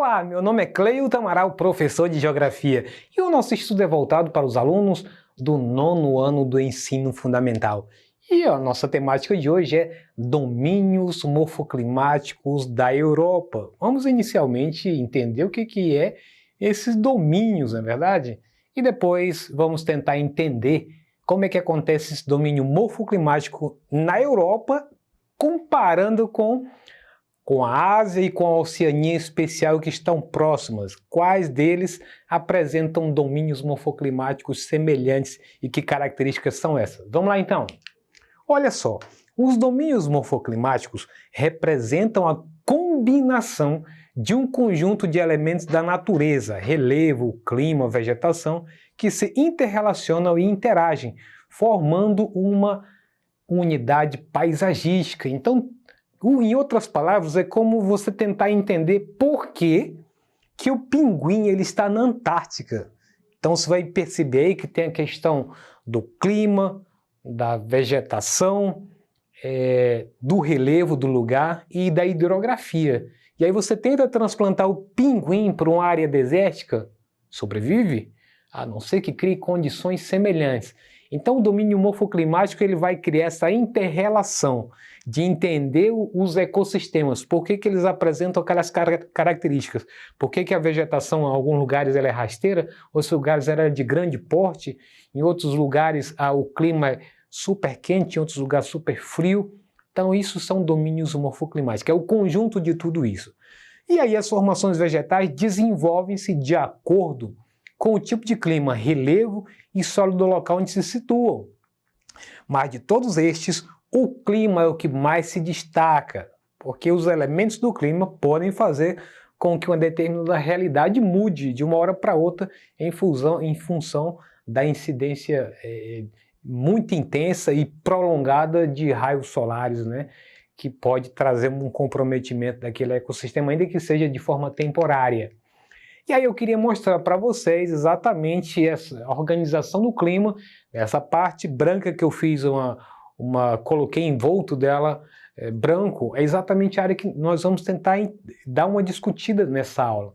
Olá, meu nome é Cleilton Amaral, professor de Geografia, e o nosso estudo é voltado para os alunos do 9º ano do ensino fundamental. E a nossa temática de hoje é domínios morfoclimáticos da Europa. Vamos inicialmente entender o que é esses domínios, não é verdade? E depois vamos tentar entender como é que acontece esse domínio morfoclimático na Europa, comparando com a Ásia e com a Oceania em especial, que estão próximas. Quais deles apresentam domínios morfoclimáticos semelhantes e que características são essas? Vamos lá então. Olha só, os domínios morfoclimáticos representam a combinação de um conjunto de elementos da natureza, relevo, clima, vegetação, que se interrelacionam e interagem, formando uma unidade paisagística. Então, em outras palavras, é como você tentar entender por que o pinguim ele está na Antártica. Então você vai perceber aí que tem a questão do clima, da vegetação, do relevo do lugar e da hidrografia. E aí você tenta transplantar o pinguim para uma área desértica, sobrevive? A não ser que crie condições semelhantes. Então o domínio morfoclimático ele vai criar essa inter-relação de entender os ecossistemas, por que eles apresentam aquelas características, por que a vegetação em alguns lugares ela é rasteira, outros lugares ela é de grande porte, em outros lugares o clima é super quente, em outros lugares super frio. Então isso são domínios morfoclimáticos, é o conjunto de tudo isso. E aí as formações vegetais desenvolvem-se de acordo com o tipo de clima, relevo e solo do local onde se situam. Mas de todos estes, o clima é o que mais se destaca, porque os elementos do clima podem fazer com que uma determinada realidade mude de uma hora para outra em função da incidência muito intensa e prolongada de raios solares, né, que pode trazer um comprometimento daquele ecossistema, ainda que seja de forma temporária. E aí eu queria mostrar para vocês exatamente essa organização do clima, essa parte branca que eu fiz, coloquei envolto dela branco, é exatamente a área que nós vamos tentar dar uma discutida nessa aula.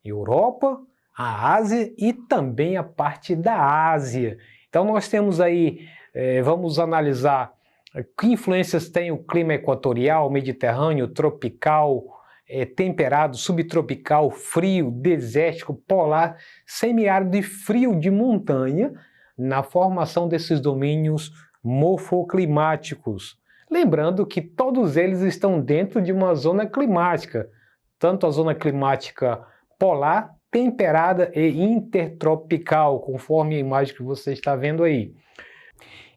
Europa, a Ásia e também a parte da Ásia. Então nós temos aí, vamos analisar que influências tem o clima equatorial, mediterrâneo, tropical, temperado, subtropical, frio, desértico, polar, semiárido e frio de montanha na formação desses domínios morfoclimáticos. Lembrando que todos eles estão dentro de uma zona climática, tanto a zona climática polar, temperada e intertropical, conforme a imagem que você está vendo aí.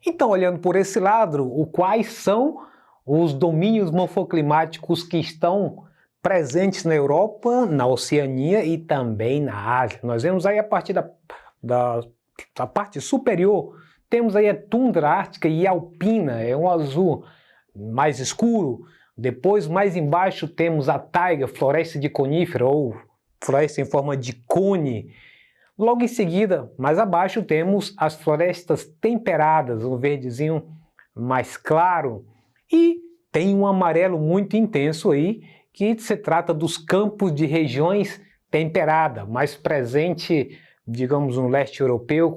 Então, olhando por esse lado, quais são os domínios morfoclimáticos que estão presentes na Europa, na Oceania e também na Ásia? Nós vemos aí a partir da parte superior, temos aí a tundra ártica e alpina, é um azul mais escuro. Depois, mais embaixo, temos a taiga, floresta de conífera ou floresta em forma de cone. Logo em seguida, mais abaixo, temos as florestas temperadas, um verdezinho mais claro. E tem um amarelo muito intenso aí, que se trata dos campos de regiões temperadas, mais presente, digamos, no leste europeu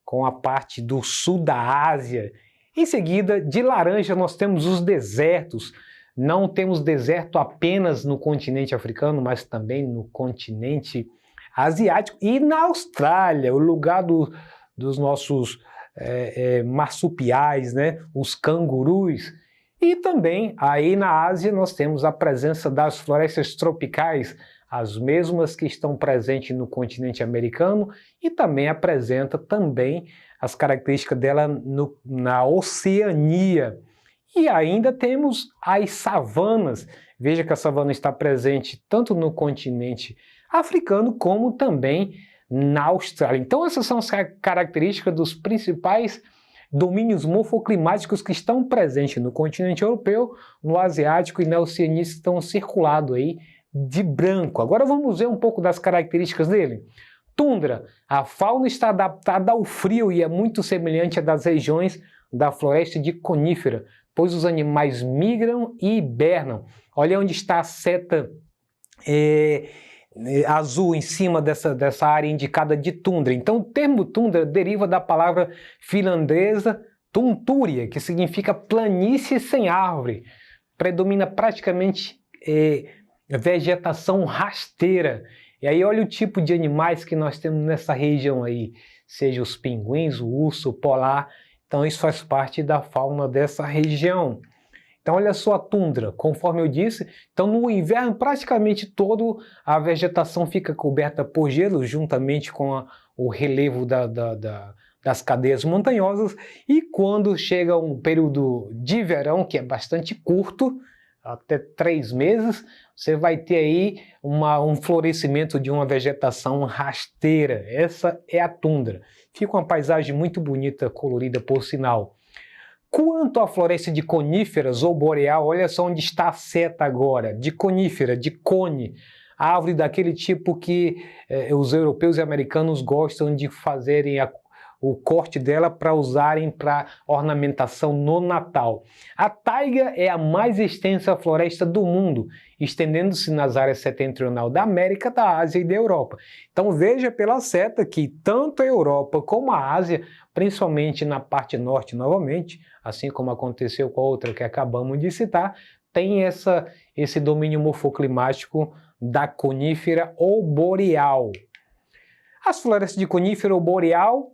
com a parte do sul da Ásia. Em seguida, de laranja, nós temos os desertos. Não temos deserto apenas no continente africano, mas também no continente asiático e na Austrália, o lugar dos nossos marsupiais, né? Os cangurus. E também aí na Ásia nós temos a presença das florestas tropicais, as mesmas que estão presentes no continente americano e também apresenta também as características dela na Oceania. E ainda temos as savanas. Veja que a savana está presente tanto no continente africano como também na Austrália. Então essas são as características dos principais domínios morfoclimáticos que estão presentes no continente europeu, no asiático e na Oceania, que estão circulados aí de branco. Agora vamos ver um pouco das características dele. Tundra, a fauna está adaptada ao frio e é muito semelhante à das regiões da floresta de conífera, pois os animais migram e hibernam. Olha onde está a seta azul em cima dessa área indicada de tundra. Então o termo tundra deriva da palavra finlandesa tuntúria, que significa planície sem árvore. Predomina praticamente vegetação rasteira. E aí olha o tipo de animais que nós temos nessa região aí, seja os pinguins, o urso polar. Então isso faz parte da fauna dessa região. Então olha só a tundra, conforme eu disse, então no inverno praticamente todo a vegetação fica coberta por gelo, juntamente com o relevo das cadeias montanhosas, e quando chega um período de verão, que é bastante curto, até 3 meses, você vai ter aí um florescimento de uma vegetação rasteira. Essa é a tundra. Fica uma paisagem muito bonita, colorida por sinal. Quanto à floresta de coníferas ou boreal, olha só onde está a seta agora, de conífera, de cone, árvore daquele tipo que os europeus e americanos gostam de fazerem o corte dela para usarem para ornamentação no Natal. A taiga é a mais extensa floresta do mundo, estendendo-se nas áreas setentrional da América, da Ásia e da Europa. Então veja pela seta que tanto a Europa como a Ásia, principalmente na parte norte novamente, assim como aconteceu com a outra que acabamos de citar, tem esse domínio morfoclimático da conífera ou boreal. As florestas de conífera ou boreal,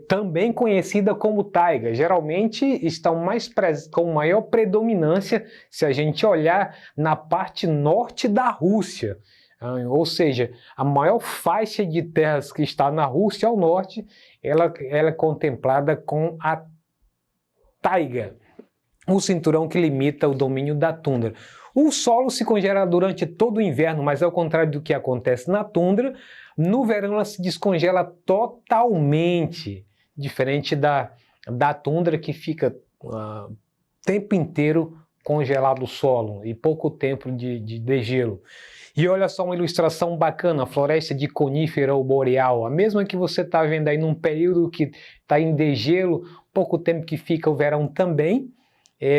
também conhecida como taiga, geralmente estão com maior predominância se a gente olhar na parte norte da Rússia. Ou seja, a maior faixa de terras que está na Rússia ao norte, ela é contemplada com a taiga, o cinturão que limita o domínio da tundra. O solo se congela durante todo o inverno, mas ao contrário do que acontece na tundra, no verão ela se descongela totalmente, diferente da tundra que fica o tempo inteiro congelado o solo e pouco tempo de degelo. E olha só uma ilustração bacana, a floresta de conífera ou boreal, a mesma que você está vendo aí num período que está em degelo, pouco tempo que fica o verão também.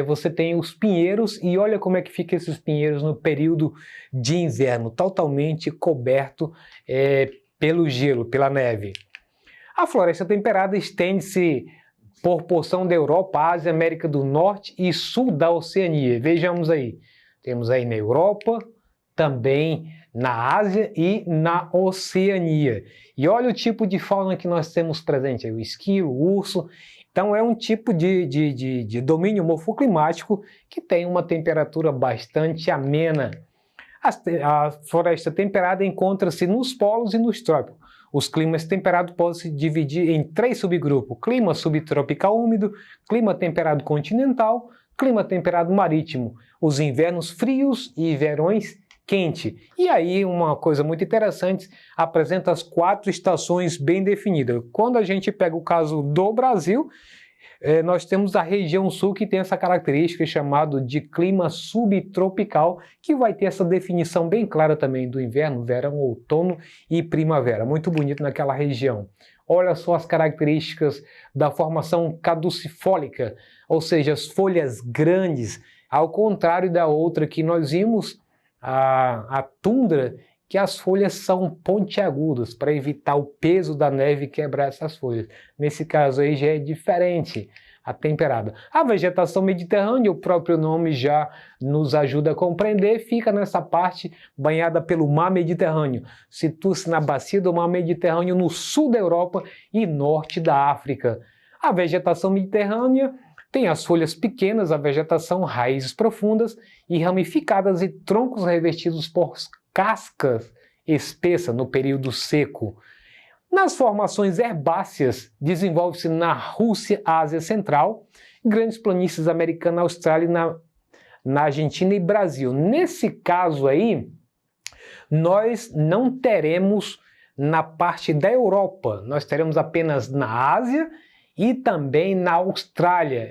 Você tem os pinheiros e olha como é que fica esses pinheiros no período de inverno, totalmente coberto pelo gelo, pela neve. A floresta temperada estende-se por porção da Europa, Ásia, América do Norte e Sul da Oceania. Vejamos aí, temos aí na Europa, também na Ásia e na Oceania. E olha o tipo de fauna que nós temos presente aí, o esquilo, o urso. Então é um tipo de domínio morfoclimático que tem uma temperatura bastante amena. A floresta temperada encontra-se nos polos e nos trópicos. Os climas temperados podem se dividir em 3 subgrupos: clima subtropical úmido, clima temperado continental, clima temperado marítimo, os invernos frios e verões quente. E aí uma coisa muito interessante, apresenta as 4 estações bem definidas. Quando a gente pega o caso do Brasil, nós temos a região sul que tem essa característica chamada de clima subtropical, que vai ter essa definição bem clara também do inverno, verão, outono e primavera. Muito bonito naquela região. Olha só as características da formação caducifólica, ou seja, as folhas grandes, ao contrário da outra que nós vimos, a tundra, que as folhas são pontiagudas para evitar o peso da neve quebrar essas folhas. Nesse caso aí já é diferente, a temperada. A vegetação mediterrânea, o próprio nome já nos ajuda a compreender, fica nessa parte banhada pelo mar Mediterrâneo. Situa-se na bacia do mar Mediterrâneo no sul da Europa e norte da África. A vegetação mediterrânea tem as folhas pequenas, a vegetação, raízes profundas e ramificadas e troncos revestidos por cascas espessas no período seco. Nas formações herbáceas, desenvolve-se na Rússia, Ásia Central, grandes planícies americanas, Austrália, na Argentina e Brasil. Nesse caso aí, nós não teremos na parte da Europa, nós teremos apenas na Ásia e também na Austrália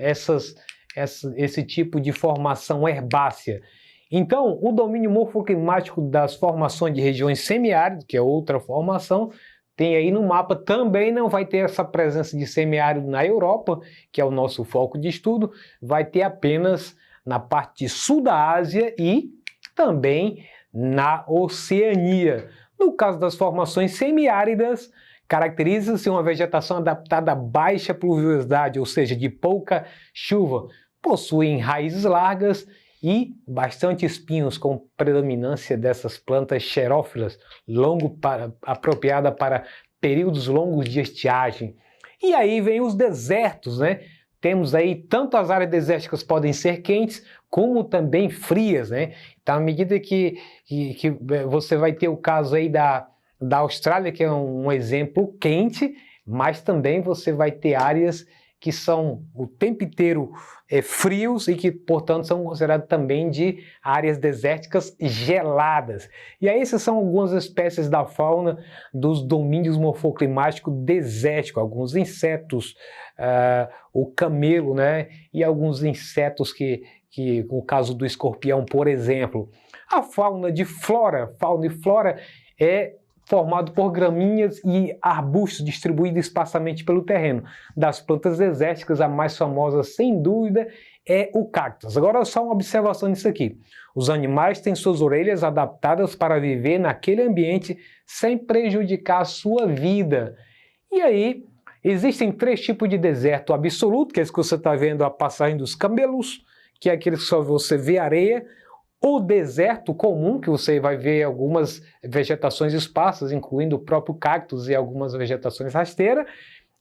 esse tipo de formação herbácea. Então, o domínio morfoclimático das formações de regiões semiáridas, que é outra formação, tem aí no mapa, também não vai ter essa presença de semiárido na Europa, que é o nosso foco de estudo, vai ter apenas na parte sul da Ásia e também na Oceania. No caso das formações semiáridas, caracteriza-se uma vegetação adaptada a baixa pluviosidade, ou seja, de pouca chuva. Possuem raízes largas e bastante espinhos, com predominância dessas plantas xerófilas, apropriada para períodos longos de estiagem. E aí vem os desertos, né? Temos aí tanto as áreas desérticas podem ser quentes, como também frias, né? Então, à medida que você vai ter o caso aí da Austrália, que é um exemplo quente, mas também você vai ter áreas que são o tempo inteiro frios e que, portanto, são consideradas também de áreas desérticas geladas. E aí essas são algumas espécies da fauna dos domínios morfoclimáticos desérticos, alguns insetos, o camelo, né? E alguns insetos que no caso do escorpião, por exemplo. A fauna e flora é formado por gramíneas e arbustos distribuídos esparsamente pelo terreno. Das plantas desérticas, a mais famosa, sem dúvida, é o cactus. Agora, só uma observação nisso aqui. Os animais têm suas orelhas adaptadas para viver naquele ambiente sem prejudicar a sua vida. E aí, existem 3 tipos de deserto: absoluto, que é esse que você está vendo, a passagem dos camelos, que é aquele que só você vê areia. O deserto comum, que você vai ver algumas vegetações esparsas, incluindo o próprio cactus e algumas vegetações rasteiras,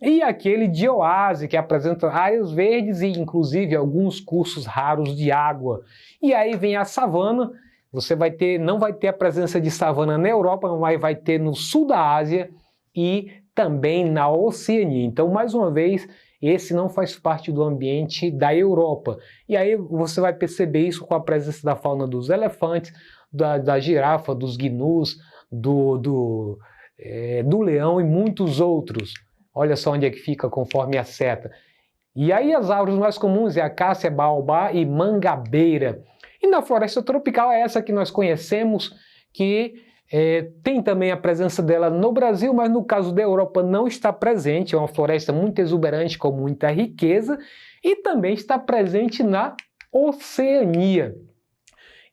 e aquele de oásis, que apresenta áreas verdes e inclusive alguns cursos raros de água. E aí vem a savana. Você não vai ter a presença de savana na Europa, mas vai ter no sul da Ásia e também na Oceania. Então, mais uma vez, esse não faz parte do ambiente da Europa. E aí você vai perceber isso com a presença da fauna dos elefantes, da girafa, dos gnus, do leão e muitos outros. Olha só onde é que fica conforme a seta. E aí as árvores mais comuns é a acácia, baobá e mangabeira. E na floresta tropical é essa que nós conhecemos, que tem também a presença dela no Brasil, mas no caso da Europa não está presente. É uma floresta muito exuberante, com muita riqueza, e também está presente na Oceania.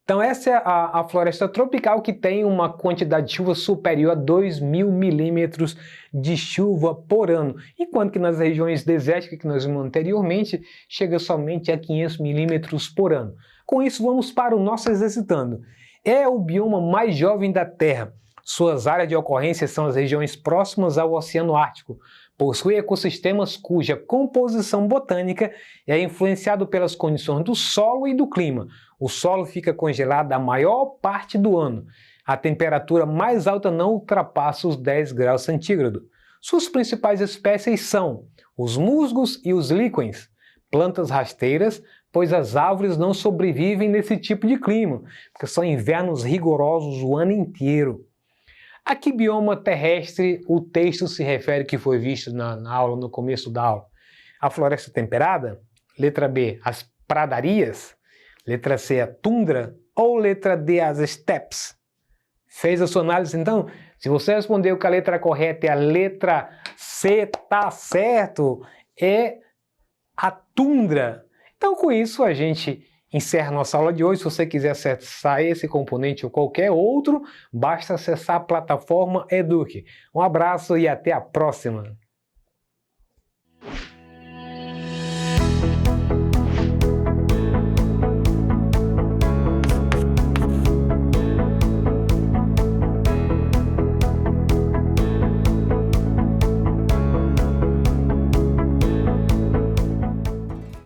Então essa é a floresta tropical, que tem uma quantidade de chuva superior a 2.000 milímetros de chuva por ano, enquanto que nas regiões desérticas que nós vimos anteriormente, chega somente a 500 milímetros por ano. Com isso, vamos para o nosso exercitando. É o bioma mais jovem da Terra. Suas áreas de ocorrência são as regiões próximas ao Oceano Ártico. Possui ecossistemas cuja composição botânica é influenciada pelas condições do solo e do clima. O solo fica congelado a maior parte do ano. A temperatura mais alta não ultrapassa os 10 graus centígrados. Suas principais espécies são os musgos e os líquens, plantas rasteiras, pois as árvores não sobrevivem nesse tipo de clima, porque são invernos rigorosos o ano inteiro. A que bioma terrestre o texto se refere, que foi visto na aula, no começo da aula? A floresta temperada? Letra B, as pradarias? Letra C, a tundra? Ou letra D, as steppes? Fez a sua análise então? Se você respondeu que a letra correta é a letra C, tá certo, é a tundra. Então, com isso, a gente encerra nossa aula de hoje. Se você quiser acessar esse componente ou qualquer outro, basta acessar a plataforma Eduque. Um abraço e até a próxima!